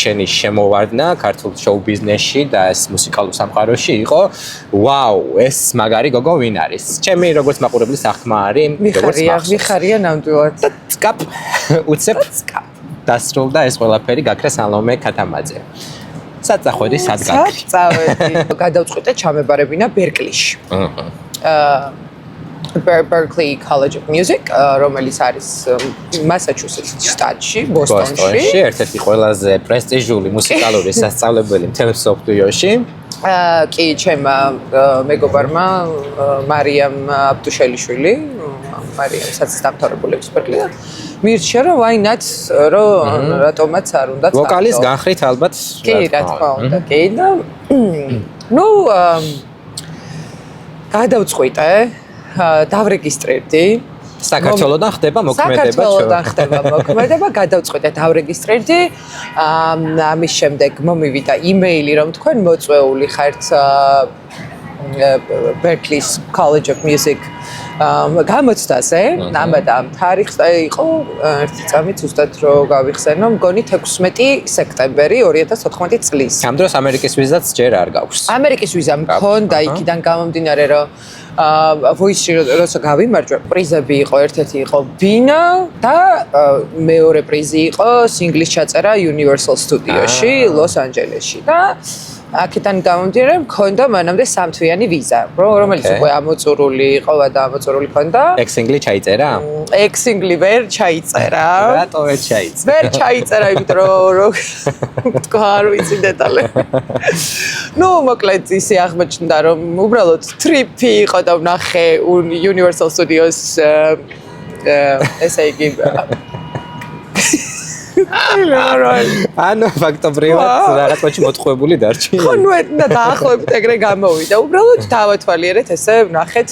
შენი შემოვარდნა ქართულ შოუ ბიზნესში და ეს მუსიკალურ სამყაროში იყო ვაუ ეს მაგარი გოგო ვინ არის ჩემი როგორც მაყურებლის აღთქმა არის ვიხარია ნამდვილად სკაპ უცებ დასრულდა ეს ყველაფერი გაქრა სალომე ქათამაძე საწახვედი სად გაქრი წავედი გადავწყვიტე ჩამებარებინა ბერკლიში Berklee College of Music, რომელიც არის მასაჩუსეტსის შტატში, ბოსტონში. ერთ-ერთი ყველაზე პრესტიჟული მუსიკალური სასწავლებელი მთელ მსოფლიოში. კი, ჩემმა მეგობარმა მარიამ აბდუშელიშვილი, მარიამსაც დამთავრებულებს Berklee-დან. მირჩა რომ why not, რომ რატომაც არ უნდა წავიდო. ვოკალის განხრით ალბათ. კი, რა თქმა უნდა, კი და ნუ გადავწყვიტე დავრეგისტრირდი საქართველოდან ხდება მოქმედება გადავწყვიტე დავრეგისტრირდი ამის შემდეგ მომივიდა იმეილი რომ თქვენ მოწვეული ხართ Berklee's College of Music გამოცდაზე ამადა თარიღი იყო ერთი წამით ზუსტად რო გავიხსენო მგონი 16 სექტემბერი 2014 წლის ამ დროს ამერიკის ვიზაც ჯერ არ გაქვს ამერიკის ვიზა მქონდა იქიდან გამომდინარე რომ ვოისში როცა გავიმარჯვე პრიზები იყო ერთ-ერთი იყო ბინა და მეორე პრიზი იყო სინგლის ჩაწერა Universal Studio-ში ლოს-ანჯელესში და აქედან გამომდინარე მქონდა მანამდე სამთვიანი ვიზა რომელიც უკვე ამოწურული იყო და ამოწურული ქონდა ეგ სინგლი ჩაიწერა ეგ სინგლი ვერ ჩაიწერა რატო ვერ ჩაიწერა ვერ ჩაიწერა იმიტომ რომ თქვა არ ვიცი დეტალები ნუ მოკლედ ისე აღმოჩნდა რომ უბრალოდ ტრიპი იყო და ვნახე Universal Studios ესე იგი ანუ ფაქტობრივად რაღაცაში მოტყუებული დარჩი. ხო, ნუ და დაახლოებით ეგრე გამოვიდა. უბრალოდ დავათვალიერეთ ესე ვნახეთ